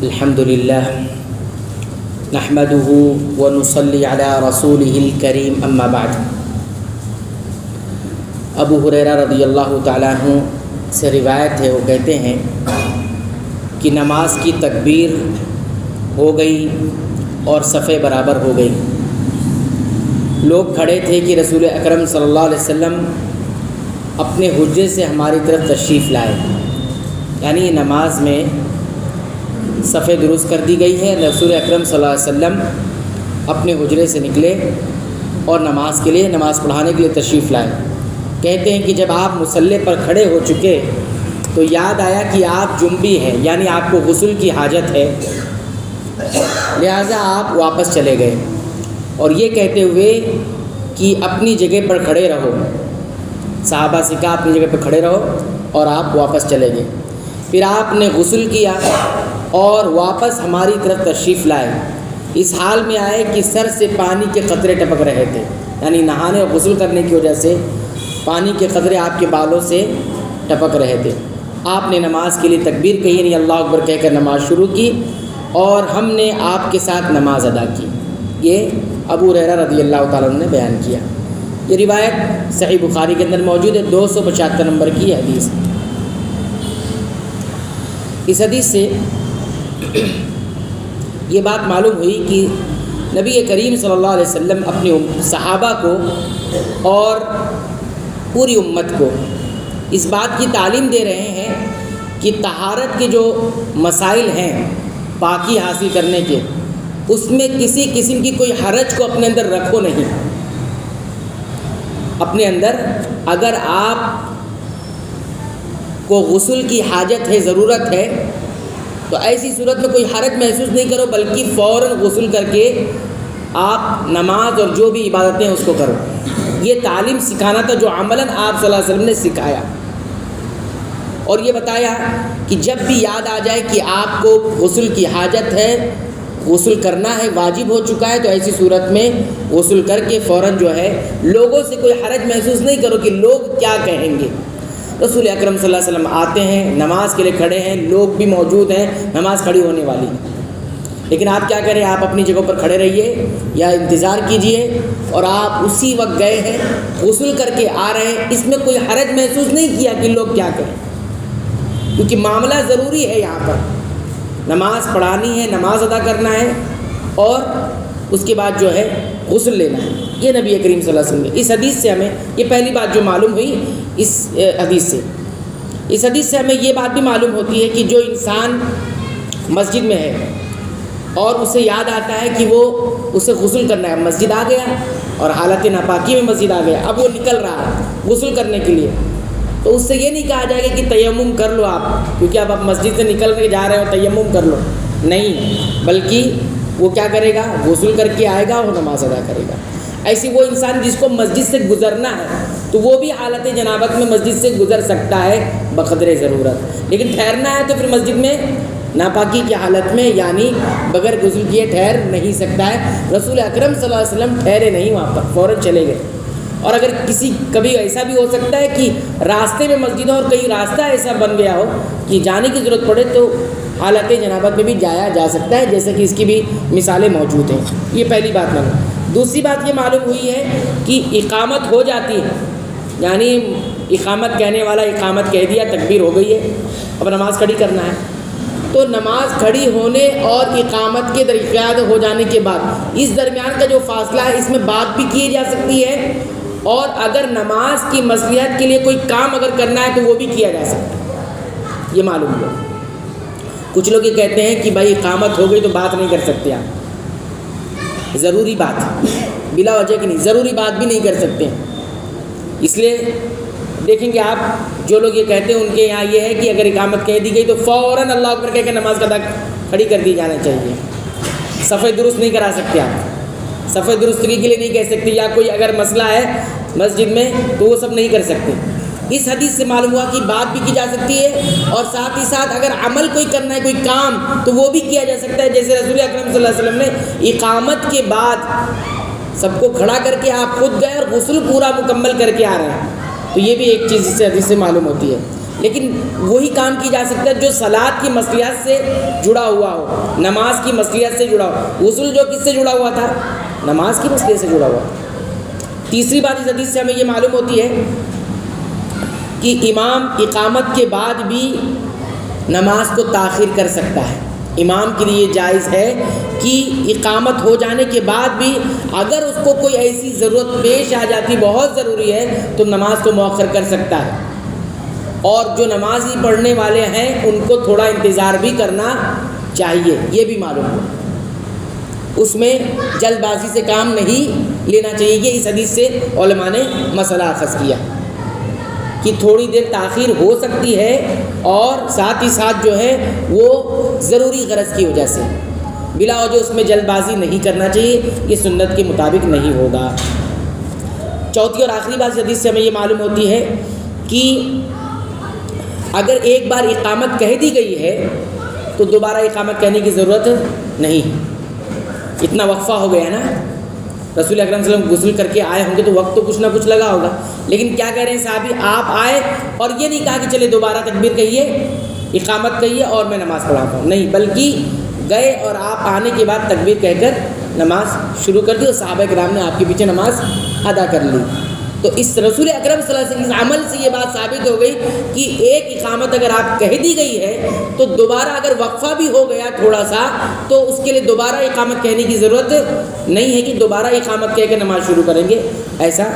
الحمد للہ نحمده ونصلی علی رسولہ الکریم اما بعد۔ ابو ہریرہ رضی اللہ تعالیٰ عنہ سے روایت ہے، وہ کہتے ہیں کہ نماز کی تکبیر ہو گئی اور صفیں برابر ہو گئی۔ لوگ کھڑے تھے کہ رسول اکرم صلی اللہ علیہ وسلم اپنے حجرے سے ہماری طرف تشریف لائے، یعنی نماز میں صفیں درست کر دی گئی ہے۔ رسول اکرم صلی اللہ علیہ وسلم اپنے حجرے سے نکلے اور نماز پڑھانے کے لیے تشریف لائے۔ کہتے ہیں کہ جب آپ مصلی پر کھڑے ہو چکے تو یاد آیا کہ آپ جنبی ہیں، یعنی آپ کو غسل کی حاجت ہے، لہٰذا آپ واپس چلے گئے اور یہ کہتے ہوئے کہ اپنی جگہ پر کھڑے رہو۔ صحابہ سے کہا اپنی جگہ پر کھڑے رہو اور آپ واپس چلے گئے۔ پھر آپ نے غسل کیا اور واپس ہماری طرف تشریف لائے۔ اس حال میں آئے کہ سر سے پانی کے قطرے ٹپک رہے تھے، یعنی نہانے اور غسل کرنے کی وجہ سے پانی کے قطرے آپ کے بالوں سے ٹپک رہے تھے۔ آپ نے نماز کے لیے تکبیر کہی، یعنی اللہ اکبر کہہ کر نماز شروع کی اور ہم نے آپ کے ساتھ نماز ادا کی۔ یہ ابو ہریرہ رضی اللہ تعالیٰ عنہ نے بیان کیا۔ یہ روایت صحیح بخاری کے اندر موجود ہے، 275 نمبر کی حدیث۔ اس حدیث سے یہ بات معلوم ہوئی کہ نبی کریم صلی اللہ علیہ وسلم اپنی صحابہ کو اور پوری امت کو اس بات کی تعلیم دے رہے ہیں کہ طہارت کے جو مسائل ہیں پاکی حاصل کرنے کے، اس میں کسی قسم کی کوئی حرج کو اپنے اندر رکھو نہیں۔ اپنے اندر اگر آپ کو غسل کی حاجت ہے، ضرورت ہے، تو ایسی صورت میں کوئی حرج محسوس نہیں کرو، بلکہ فوراً غسل کر کے آپ نماز اور جو بھی عبادتیں ہیں اس کو کرو۔ یہ تعلیم سکھانا تھا جو عملاً آپ صلی اللہ علیہ وسلم نے سکھایا، اور یہ بتایا کہ جب بھی یاد آ جائے کہ آپ کو غسل کی حاجت ہے، غسل کرنا ہے، واجب ہو چکا ہے، تو ایسی صورت میں غسل کر کے فوراً جو ہے لوگوں سے کوئی حرج محسوس نہیں کرو کہ لوگ کیا کہیں گے۔ رسول اکرم صلی اللہ علیہ وسلم آتے ہیں، نماز کے لیے کھڑے ہیں، لوگ بھی موجود ہیں، نماز کھڑی ہونے والی ہے، لیکن آپ کیا کریں، آپ اپنی جگہ پر کھڑے رہیے یا انتظار کیجئے، اور آپ اسی وقت گئے ہیں، غسل کر کے آ رہے ہیں، اس میں کوئی حرج محسوس نہیں کیا کہ لوگ کیا کہیں، کیونکہ معاملہ ضروری ہے۔ یہاں پر نماز پڑھانی ہے، نماز ادا کرنا ہے، اور اس کے بعد جو ہے غسل لینا ہے۔ یہ نبی کریم صلی اللہ علیہ وسلم اس حدیث سے ہمیں یہ پہلی بات جو معلوم ہوئی، اس حدیث سے ہمیں یہ بات بھی معلوم ہوتی ہے کہ جو انسان مسجد میں ہے اور اسے یاد آتا ہے کہ اسے غسل کرنا ہے، مسجد آ گیا اور حالت ناپاکی میں مسجد آ گیا، اب وہ نکل رہا ہے غسل کرنے کے لیے، تو اس سے یہ نہیں کہا جائے گا کہ تیمم کر لو آپ، کیونکہ اب آپ مسجد سے نکل کے جا رہے ہو، تیمم کر لو، نہیں، بلکہ وہ کیا کرے گا، غسل کر کے آئے گا اور نماز ادا کرے گا۔ ایسی وہ انسان جس کو مسجد سے گزرنا ہے تو وہ بھی حالت جنابت میں مسجد سے گزر سکتا ہے بقدر ضرورت، لیکن ٹھہرنا ہے تو پھر مسجد میں ناپاکی کی حالت میں، یعنی بغیر غسل کیے ٹھہر نہیں سکتا ہے۔ رسول اکرم صلی اللہ علیہ وسلم ٹھہرے نہیں وہاں پر، فوراً چلے گئے۔ اور اگر کبھی ایسا بھی ہو سکتا ہے کہ راستے میں مسجد ہو اور کہیں راستہ ایسا بن گیا ہو کہ جانے کی ضرورت پڑے، تو حالت جنابت میں بھی جایا جا سکتا ہے، جیسے کہ اس کی بھی مثالیں موجود ہیں۔ یہ پہلی بات معلوم۔ دوسری بات یہ معلوم ہوئی ہے کہ اقامت ہو جاتی ہے، یعنی اقامت کہنے والا اقامت کہہ دیا، تکبیر ہو گئی ہے، اب نماز کھڑی کرنا ہے، تو نماز کھڑی ہونے اور اقامت کے درمیان ہو جانے کے بعد اس درمیان کا جو فاصلہ ہے، اس میں بات بھی کی جا سکتی ہے، اور اگر نماز کی مصلحت کے لیے کوئی کام اگر کرنا ہے تو وہ بھی کیا جا سکتا ہے۔ یہ معلوم ہوا۔ کچھ لوگ یہ کہتے ہیں کہ بھائی اقامت ہو گئی تو بات نہیں کر سکتے آپ، ضروری بات بلا وجہ کی نہیں، ضروری بات بھی نہیں کر سکتے، اس لیے دیکھیں گے آپ جو لوگ یہ کہتے ہیں ان کے یہاں یہ ہے کہ اگر اقامت کہہ دی گئی تو فوراً اللہ اکبر کہہ کے نماز کا کھڑی کر دی جانا چاہیے۔ صفیں درست نہیں کرا سکتے آپ، صفیں درستگی کے لیے نہیں کہہ سکتے، یا کوئی اگر مسئلہ ہے مسجد میں تو وہ سب نہیں کر سکتے۔ اس حدیث سے معلوم ہوا کہ بات بھی کی جا سکتی ہے، اور ساتھ ہی ساتھ اگر عمل کوئی کرنا ہے، کوئی کام، تو وہ بھی کیا جا سکتا ہے، جیسے رسول اکرم صلی اللہ علیہ وسلم نے اقامت کے بعد سب کو کھڑا کر کے آپ خود گئے اور غسل پورا مکمل کر کے آ رہے ہیں، تو یہ بھی ایک چیز اس سے حدیث سے معلوم ہوتی ہے۔ لیکن وہی کام کی جا سکتا ہے جو صلاۃ کی مصلحت سے جڑا ہوا ہو، نماز کی مصلحت سے جڑا ہو۔ غسل جو کس سے جڑا ہوا تھا؟ نماز کی مصلحت سے جڑا ہوا۔ تیسری بات اس حدیث سے ہمیں یہ معلوم ہوتی ہے کہ امام اقامت کے بعد بھی نماز کو تاخیر کر سکتا ہے۔ امام کے لیے جائز ہے کہ اقامت ہو جانے کے بعد بھی اگر اس کو کوئی ایسی ضرورت پیش آ جاتی، بہت ضروری ہے، تو نماز کو مؤخر کر سکتا ہے۔ اور جو نمازی پڑھنے والے ہیں ان کو تھوڑا انتظار بھی کرنا چاہیے، یہ بھی معلوم ہو۔ اس میں جلد بازی سے کام نہیں لینا چاہیے۔ یہ اس حدیث سے علماء نے مسئلہ اخذ کیا کہ تھوڑی دیر تاخیر ہو سکتی ہے، اور ساتھ ہی ساتھ جو ہے وہ ضروری غرض کی وجہ سے بلا وجہ اس میں جلد بازی نہیں کرنا چاہیے، یہ سنت کے مطابق نہیں ہوگا۔ چوتھی اور آخری بات اس حدیث سے ہمیں یہ معلوم ہوتی ہے کہ اگر ایک بار اقامت کہہ دی گئی ہے تو دوبارہ اقامت کہنے کی ضرورت نہیں۔ اتنا وقفہ ہو گیا نا، رسول اکرم صلی اللہ علیہ وسلم غسل کر کے آئے ہوں گے تو وقت تو کچھ نہ کچھ لگا ہوگا، لیکن کیا کہہ رہے ہیں صحابی، آپ آئے اور یہ نہیں کہا کہ چلے دوبارہ تکبیر کہیے، اقامت کہیے اور میں نماز پڑھاتا ہوں، نہیں، بلکہ گئے اور آپ آنے کے بعد تکبیر کہہ کر نماز شروع کر دی، اور صحابہ کرام نے آپ کے پیچھے نماز ادا کر لی۔ تو اس رسول اکرم صلی اللہ علیہ وسلم اس عمل سے یہ بات ثابت ہو گئی کہ ایک اقامت اگر آپ کہہ دی گئی ہے تو دوبارہ اگر وقفہ بھی ہو گیا تھوڑا سا تو اس کے لیے دوبارہ اقامت کہنے کی ضرورت نہیں ہے کہ دوبارہ اقامت کہہ کے نماز شروع کریں گے، ایسا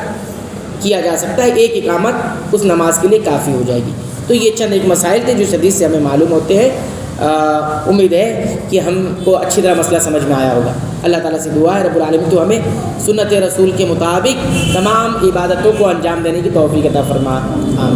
کیا جا سکتا ہے، ایک اقامت اس نماز کے لیے کافی ہو جائے گی۔ تو یہ چند ایک مسائل تھے جو اس حدیث سے ہمیں معلوم ہوتے ہیں۔ امید ہے کہ ہم کو اچھی طرح مسئلہ سمجھ میں آیا ہوگا۔ اللہ تعالیٰ سے دعا ہے رب العالمین تو ہمیں سنت رسول کے مطابق تمام عبادتوں کو انجام دینے کی توفیق عطا فرما۔ آمین۔